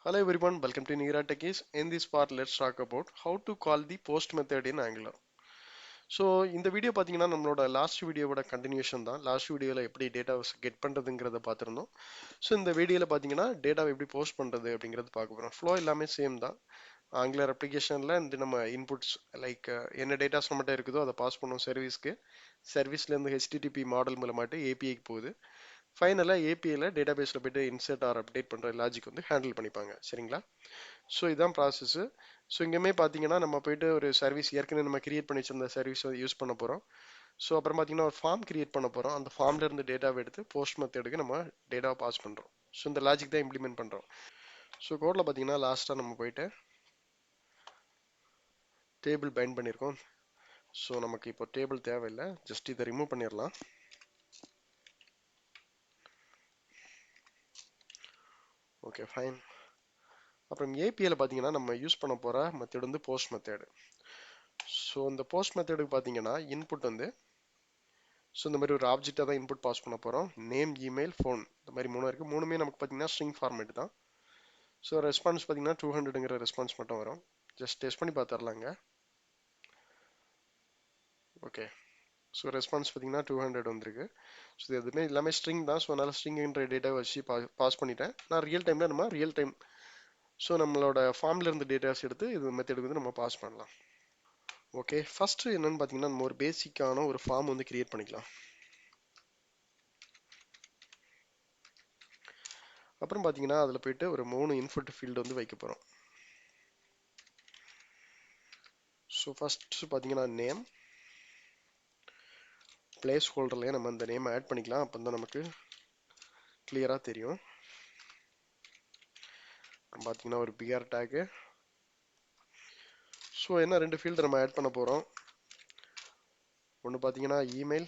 Hello everyone, welcome to Neera Techies. In this part, let's talk about how to call the post method in Angular. So இந்த video பார்த்தீங்கன்னா நம்மளோட last வீடியோவோட continuation தான். Last வீடியோவில் எப்படி data get பண்ணுறதுங்கிறத பார்த்துருந்தோம். So இந்த வீடியோவில் பார்த்தீங்கன்னா டேட்டாவை எப்படி போஸ்ட் பண்ணுறது அப்படிங்கிறது பார்க்க போகிறோம். ஃப்ளோ எல்லாமே சேம் தான். ஆங்குலர் அப்ளிகேஷனில் இந்த நம்ம இன்புட்ஸ் லைக் என்ன டேட்டாஸ் நம்மகிட்ட இருக்குதோ அதை பாஸ் பண்ணுவோம் சர்வீஸ்க்கு. சர்வீஸ்லேருந்து ஹெச்டிடிபி மாடல் மூலமாட்டு ஏபிஐக்கு போகுது. ஃபைனலாக ஏபிஐயில் டேட்டாபேஸில் போய்ட்டு இன்சர்ட் ஆர் அப்டேட் பண்ணுற லாஜிக் வந்து ஹேண்டில் பண்ணிப்பாங்க. சரிங்களா? ஸோ இதுதான் ப்ராசஸ்ஸு. ஸோ இங்கேயுமே பார்த்தீங்கன்னா நம்ம போயிட்டு ஒரு சர்வீஸ் ஏற்கனவே நம்ம கிரியேட் பண்ணி வச்சிருந்த சர்வீஸை யூஸ் பண்ண போகிறோம். ஸோ அப்புறம் பார்த்தீங்கன்னா ஒரு ஃபார்ம் கிரியேட் பண்ண போகிறோம். அந்த ஃபார்ம்ல இருந்து டேட்டாவை எடுத்து போஸ்ட் மெத்தடுக்கு நம்ம டேட்டாவை பாஸ் பண்ணுறோம். ஸோ இந்த லாஜிக் தான் இம்ப்ளிமெண்ட் பண்ணுறோம். ஸோ கோடில் பார்த்தீங்கன்னா லாஸ்ட்டாக நம்ம போயிட்டு டேபிள் பைண்ட் பண்ணியிருக்கோம். ஸோ நமக்கு இப்போ டேபிள் தேவையில்லை, ஜஸ்ட் இதை ரிமூவ் பண்ணிடலாம். Okay fine. அப்புறம் ஏபிஐல பார்த்தீங்கன்னா நம்ம யூஸ் பண்ண போகிற மெத்தட் வந்து போஸ்ட் மெத்தடு. ஸோ இந்த போஸ்ட் மெத்தடுக்கு பார்த்தீங்கன்னா இன்புட் வந்து ஸோ இந்த மாதிரி ஒரு ஆப்ஜெக்டாக தான் இன்புட் பாஸ் பண்ண போகிறோம். நேம், இமெயில், ஃபோன், இந்த மாதிரி மூணு இருக்குது. மூணுமே நமக்கு பார்த்தீங்கன்னா ஸ்ட்ரிங் ஃபார்மேட் தான். ஸோ ரெஸ்பான்ஸ் பார்த்தீங்கன்னா 200ங்கிற ரெஸ்பான்ஸ் மட்டும் வரும். ஜஸ்ட் டெஸ்ட் பண்ணி பார்த்துடலாங்க. ஓகே, ஸோ ரெஸ்பான்ஸ் பார்த்தீங்கன்னா 200 வந்திருக்கு. ஸோ இது எதுவுமே எல்லாமே ஸ்ட்ரிங் தான். ஸோ அதனால் ஸ்ட்ரிங்ன்ற டேட்டா வச்சு பாஸ் பண்ணிட்டேன். நான் ரியல் டைமில் நம்ம ரியல் டைம் ஸோ நம்மளோட ஃபார்ம்ல இருந்து டேட்டாஸ் எடுத்து இது மெத்தடுக்கு வந்து நம்ம பாஸ் பண்ணலாம். ஓகே, ஃபர்ஸ்ட் என்னன்னு பார்த்தீங்கன்னா நம்ம ஒரு பேசிக்கான ஒரு ஃபார்ம் வந்து கிரியேட் பண்ணிக்கலாம். அப்புறம் பார்த்தீங்கன்னா அதில் போயிட்டு ஒரு 3 இன்புட் ஃபீல்டு வந்து வைக்க போகிறோம். ஸோ ஃபர்ஸ்ட் பார்த்தீங்கன்னா நேம், பிளேஸ் ஹோல்டர்லேயே நம்ம அந்த நேம் ஆட் பண்ணிக்கலாம். அப்போ தான் நமக்கு கிளியராக தெரியும். பார்த்தீங்கன்னா ஒரு பிஆர் டேக்கு. ஸோ என்ன 2 ஃபீல்டு நம்ம ஆட் பண்ண போகிறோம். ஒன்று பார்த்தீங்கன்னா இமெயில்,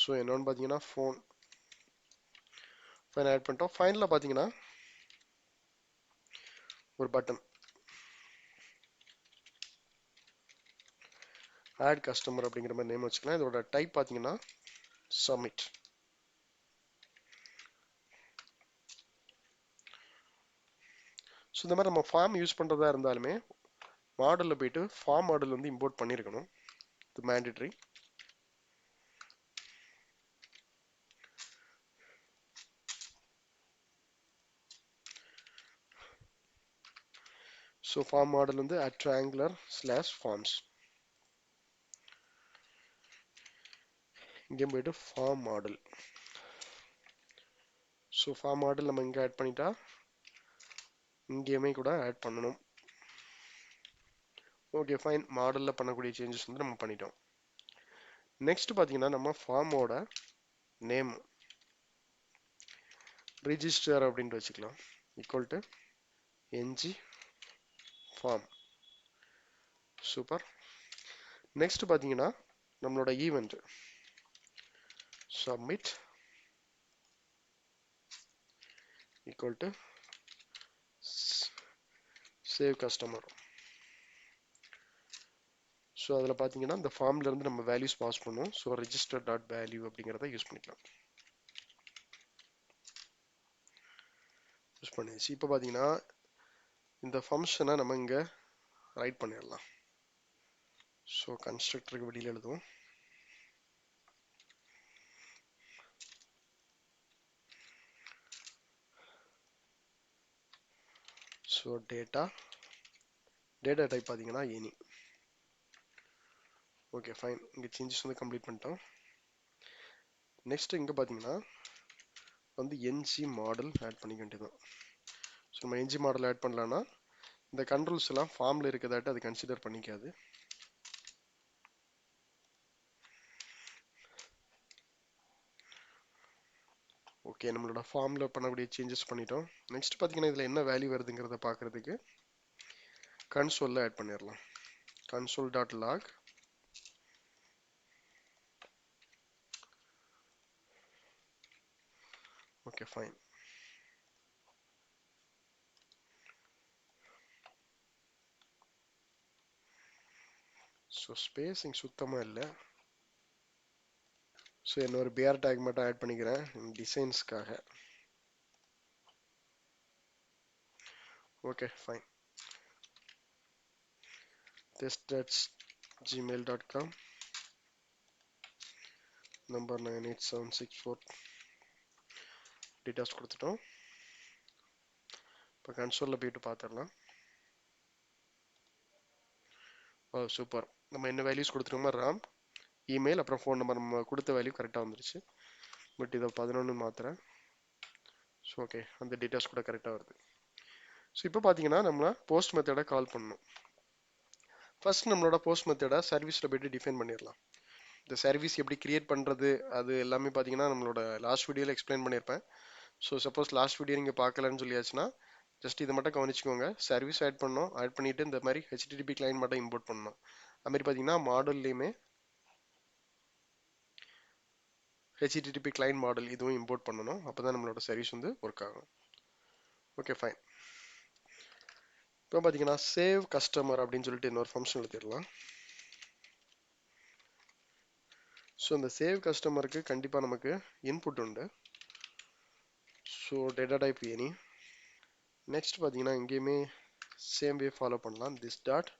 ஸோ இன்னொன்று பார்த்தீங்கன்னா ஃபோன். ஃபைன் ஆட் பண்ணிட்டோம். ஃபைனலில் பார்த்தீங்கன்னா ஒரு பட்டன் ஆட் கஸ்டமர் அப்படிங்கிற மாதிரி நேம் வச்சுக்கலாம். இதோட டைப் பார்த்தீங்கன்னா சப்மிட். ஸோ இந்த மாதிரி நம்ம ஃபார்ம் யூஸ் பண்ணுறதா இருந்தாலுமே மாடலில் போயிட்டு ஃபார்ம் மாடல் வந்து இம்போர்ட் பண்ணியிருக்கணும். இது மேண்டேட்ரி. ஸோ ஃபார்ம் மாடல் வந்து @angular/forms. இங்கேயும் போயிட்டு form model. So form model நம்ம இங்கே ஆட் பண்ணிட்டா இங்கேயுமே கூட ஆட் பண்ணணும். Okay fine. மாடலில் பண்ணக்கூடிய சேஞ்சஸ் வந்து நம்ம பண்ணிட்டோம். நெக்ஸ்ட் பார்த்தீங்கன்னா நம்ம ஃபார்மோட நேம் ரிஜிஸ்டர் அப்படின்ட்டு வச்சுக்கலாம். Equal to NG form. Super. Next பார்த்தீங்கன்னா நம்மளோட event submit equal to save customer. So அதில் பார்த்தீங்கன்னா இந்த ஃபார்ம்ல இருந்து நம்ம வேல்யூஸ் பாஸ் பண்ணுவோம். ஸோ ரெஜிஸ்டர் டாட் வேல்யூ அப்படிங்கிறத யூஸ் பண்ணிக்கலாம். யூஸ் பண்ணிடுச்சு. இப்போ பார்த்தீங்கன்னா இந்த ஃபங்க்ஷனை நம்ம இங்கே ரைட் பண்ணிடலாம். ஸோ கன்ஸ்ட்ரக்டருக்கு வெளியில் எழுதுவோம். ஸோ டேட்டா டைப் பார்த்தீங்கன்னா எனி. Okay fine. இங்கே சேஞ்சஸ் வந்து கம்ப்ளீட் பண்ணிட்டோம். நெக்ஸ்ட் இங்கே பார்த்தீங்கன்னா வந்து என்ஜி மாடல் ஆட் பண்ணிக்க வேண்டியதுதான். ஸோ நம்ம என்ஜி மாடல் ஆட் பண்ணலான்னா இந்த கண்ட்ரோல்ஸ் எல்லாம் ஃபார்மில் இருக்கிறதாட்டு அது கன்சிடர் பண்ணிக்காது. ஓகே, நம்மளோட ஃபார்மில் பண்ணக்கூடிய சேஞ்சஸ் பண்ணிட்டோம். நெக்ஸ்ட் பார்த்தீங்கன்னா இதில் என்ன வேல்யூ வருதுங்கிறத பார்க்குறதுக்கு கன்சோலில் ஆட் பண்ணிடலாம். console.log okay fine. So spacing சுத்தமாக இல்லை. ஸோ இன்னொரு பிஆர் டேக் மட்டும் ஆட் பண்ணிக்கிறேன் டிசைன்ஸ்க்காக. Okay fine. test@gmail.com number 98764 details கொடுத்துட்டோம். இப்போ கன்சோலில் போயிட்டு பார்த்துடலாம். Oh super. நம்ம என்ன வேல்யூஸ் கொடுத்துருக்கோமோ ராம், இமெயில், அப்புறம் ஃபோன் நம்பர் நம்ம கொடுத்த வேல்யூ கரெக்டாக வந்துருச்சு. பட் இதை 11 மாத்திரேன். ஸோ ஓகே, அந்த டீட்டெயில்ஸ் கூட கரெக்டாக வருது. ஸோ இப்போ பார்த்தீங்கன்னா நம்ம போஸ்ட் மெத்தடை கால் பண்ணணும். ஃபர்ஸ்ட் நம்மளோட போஸ்ட் மெத்தடை சர்வீஸில் போய்ட்டு டிஃபைன் பண்ணிடலாம். இந்த சர்வீஸ் எப்படி கிரியேட் பண்ணுறது அது எல்லாமே பார்த்தீங்கன்னா நம்மளோட லாஸ்ட் வீடியோவில் எக்ஸ்பிளைன் பண்ணியிருப்பேன். ஸோ சப்போஸ் லாஸ்ட் வீடியோ நீங்கள் பார்க்கலன்னு சொல்லியாச்சுன்னா ஜஸ்ட் இதை மட்டும் கவனிச்சுக்கோங்க. சர்வீஸ் ஆட் பண்ணணும், ஆட் பண்ணிவிட்டு இந்த மாதிரி ஹெச்டிடிபி கிளைண்ட் மட்டும் இம்போர்ட் பண்ணணும். அதுமாதிரி பார்த்தீங்கன்னா மாடல்லையுமே ஹெச்டிடிபி கிளைண்ட் மாடல் இதுவும் இம்போர்ட் பண்ணணும். அப்போ தான் நம்மளோட சர்வீஸ் வந்து ஒர்க் ஆகும். Okay fine. இப்போ பார்த்தீங்கன்னா சேவ் கஸ்டமர் அப்படின்னு சொல்லிட்டு இன்னொரு ஃபங்க்ஷன் எழுதிடலாம். ஸோ இந்த சேவ் கஸ்டமருக்கு கண்டிப்பாக நமக்கு இன்புட் உண்டு. So data type any. Next பார்த்தீங்கன்னா இங்கேயுமே சேம் வே ஃபாலோ பண்ணலாம். This dot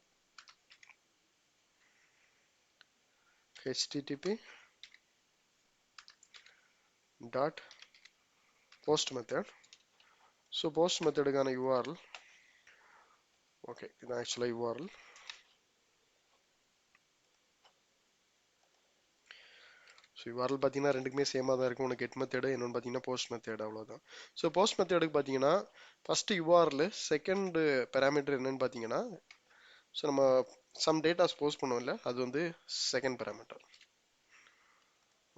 http dot post method. So post மெத்தடுக்கான யூஆர்எல். ஓகே, இது ஆக்சுவலாக யூஆர்எல். ஸோ யூஆர்எல் பார்த்தீங்கன்னா ரெண்டுக்குமே சேமாக தான் இருக்கும். ஒன்று கெட் மெத்தடு, இன்னொன்று பார்த்தீங்கன்னா போஸ்ட் மெத்தட், அவ்வளோதான். ஸோ போஸ்ட் மெத்தடுக்கு பார்த்தீங்கன்னா ஃபஸ்ட்டு யூஆர்எல், செகண்ட் பேராமீட்டர் என்னன்னு பார்த்தீங்கன்னா ஸோ நம்ம சம் டேட்டாஸ் போஸ்ட் பண்ணுவோம் இல்லை, அது வந்து செகண்ட் பேராமீட்டர்.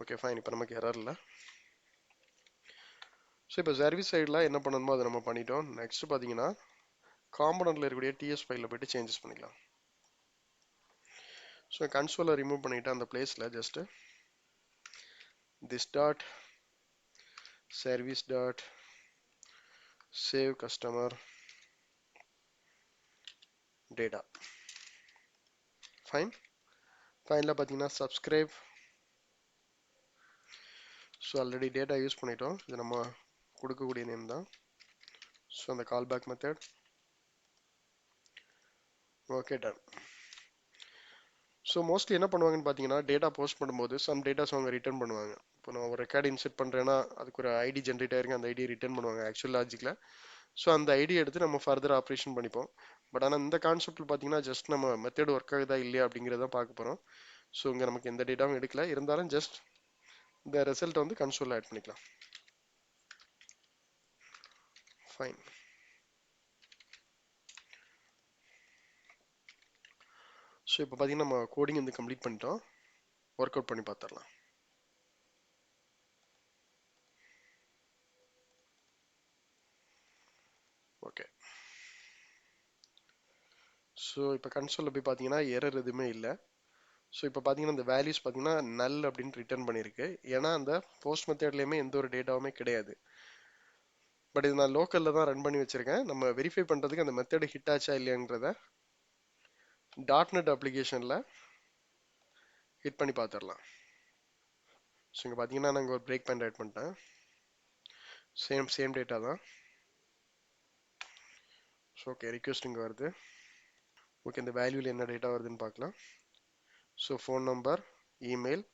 Okay fine. இப்போ நமக்கு எரர் இல்லை. ஸோ இப்போ சர்வீஸ் சைடில் என்ன பண்ணணுமோ அதை நம்ம பண்ணிட்டோம். நெக்ஸ்ட் பார்த்தீங்கன்னா காம்பனண்ட்டில் இருக்கக்கூடிய டிஎஸ் ஃபைலில் போய்ட்டு சேஞ்சஸ் பண்ணிக்கலாம். ஸோ கன்சோலை ரிமூவ் பண்ணிவிட்டு அந்த பிளேஸில் just this dot service dot save customer data. Fine. ஃபைனில் பார்த்தீங்கன்னா subscribe. So already data use பண்ணிட்டோம். இது நம்ம கொடுக்கக்கூடிய நேம் தான். ஸோ அந்த call back method. Okay done. So mostly என்ன பண்ணுவாங்கன்னு பார்த்தீங்கன்னா டேட்டா போஸ்ட் பண்ணும்போது சம் டேட்டாஸ் அவங்க ரிட்டர்ன் பண்ணுவாங்க. இப்போ நான் ஒரு ரெக்கார்டு இன்செர்ட் பண்ணுறேன்னா அதுக்கு ஒரு ஐடி ஜென்ரேட் ஆயிருக்கு, அந்த ஐடி ரிட்டர்ன் பண்ணுவாங்க ஆக்சுவல் லாஜிக்கில். ஸோ அந்த ஐடி எடுத்து நம்ம ஃபர்தர் ஆப்ரேஷன் பண்ணிப்போம். பட் ஆனால் இந்த கான்செப்டில் பார்த்தீங்கன்னா ஜஸ்ட் நம்ம மெத்தட் ஒர்க் ஆகுதா இல்லையா அப்படிங்கிறத பார்க்க போகிறோம். ஸோ இங்கே நமக்கு எந்த டேட்டாவும் எடுக்கல, இருந்தாலும் ஜஸ்ட் இந்த ரிசல்ட் வந்து கன்சோலில் ஆட் பண்ணிக்கலாம். ஃபைன். ஸோ இப்போ பார்த்தீங்கன்னா நம்ம கோடிங் வந்து கம்ப்ளீட் பண்ணிட்டோம். ஒர்க் அவுட் பண்ணி பார்த்துடலாம். ஓகே. ஸோ இப்போ கன்சோலில் போய் பார்த்தீங்கன்னா எரர் எதுவுமே இல்லை. ஸோ இப்போ பார்த்தீங்கன்னா இந்த வேல்யூஸ் பார்த்தீங்கன்னா நல் அப்படின்னு ரிட்டர்ன் பண்ணியிருக்கு. ஏன்னா அந்த போஸ்ட் மெத்தட்லேயுமே எந்த ஒரு டேட்டாவுமே கிடையாது. பட் இது நான் லோக்கலில் தான் ரன் பண்ணி வச்சுருக்கேன். நம்ம வெரிஃபை பண்ணுறதுக்கு அந்த மெத்தடு ஹிட் ஆச்சா இல்லையாங்கிறத .NET அப்ளிகேஷனில் ஹிட் பண்ணி பார்த்துடலாம். ஸோ இங்கே பார்த்தீங்கன்னா நான் இங்கே ஒரு பிரேக் பாயிண்ட் ஆட் பண்ணிட்டேன். சேம் டேட்டா தான். ஸோ ஓகே, ரிக்வெஸ்ட் இங்கே வருது. ஓகே, இந்த வேல்யூவில் என்ன டேட்டா வருதுன்னு பார்க்கலாம். ஸோ ஃபோன் நம்பர், இமெயில்,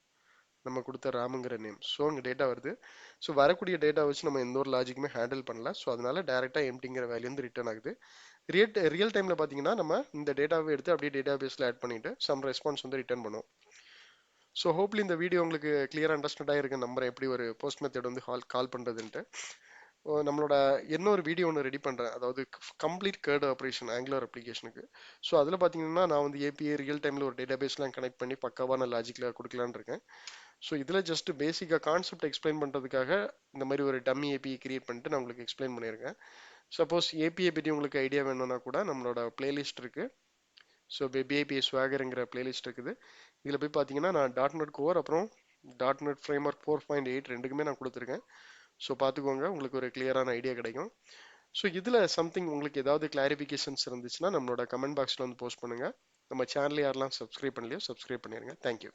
நம்ம கொடுத்த ராமுங்கிற நேம். ஸோ இங்கே டேட்டா வருது. ஸோ வரக்கூடிய டேட்டா வச்சு நம்ம எந்த ஒரு லாஜிக்குமே ஹேண்டில் பண்ணல. ஸோ அதனால டேரெக்டாக எம்டிங்கிற வேல்யூ வந்து ரிட்டர்ன் ஆகுது. ரியல் டைமில் பார்த்தீங்கன்னா நம்ம இந்த டேட்டாவை எடுத்து அப்படியே டேட்டா பேஸில் ஆட் பண்ணிவிட்டு சம் ரெஸ்பான்ஸ் வந்து ரிட்டர்ன் பண்ணுவோம். ஸோ ஹோப்லி இந்த வீடியோ உங்களுக்கு கிளியராக அண்டர்ஸ்டாண்ட் ஆகிருக்க நம்புறேன் எப்படி ஒரு போஸ்ட் மெத்தட் வந்து கால் பண்ணுறதுன்ட்டு. நம்மளோட இன்னொரு வீடியோ ஒன்று ரெடி பண்ணுறேன், அதாவது கம்ப்ளீட் கேர்டு ஆப்ரேஷன் ஆங்குலர் அப்ளிகேஷனுக்கு. ஸோ அதில் பார்த்தீங்கன்னா நான் வந்து ஏபிஐ ரியல் டைமில் ஒரு டேட்டா பேஸ்லாம் கனெக்ட் பண்ணி பக்காவான லாஜிக்கில் கொடுக்கலான்னு இருக்கேன். ஸோ இதில் ஜஸ்ட் பேசிக்காக கான்செப்ட் எக்ஸ்பிளைன் பண்ணுறதுக்காக இந்த மாதிரி ஒரு டம்மி ஏபிஐ கிரியேட் பண்ணிட்டு நான் உங்களுக்கு எக்ஸ்பிளைன் பண்ணியிருக்கேன். சப்போஸ் ஏபிஐ பற்றி உங்களுக்கு ஐடியா வேணும்னா கூட நம்மளோட பிளேலிஸ்ட் இருக்குது. ஸோ பிஐபிஐ ஸ்வாகருங்கிற பிளேலிஸ்ட் இருக்குது. இதில் போய் பார்த்தீங்கன்னா நான் .NET Core அப்புறம் .NET Framework 4.8 ரெண்டுக்குமே நான் கொடுத்துருக்கேன். ஸோ பார்த்துக்கோங்க, உங்களுக்கு ஒரு கிளியரான ஐடியா கிடைக்கும். ஸோ இதில் சம்திங் உங்களுக்கு ஏதாவது கிளாரிஃபிகேஷன்ஸ் இருந்துச்சுன்னா நம்மளோட கமெண்ட் பாக்ஸில் வந்து போஸ்ட் பண்ணுங்கள். நம்ம சேனல் யாரெல்லாம் சப்ஸ்கிரைப் பண்ணலையோ சப்ஸ்கிரைப் பண்ணிடுங்க. தேங்க்யூ.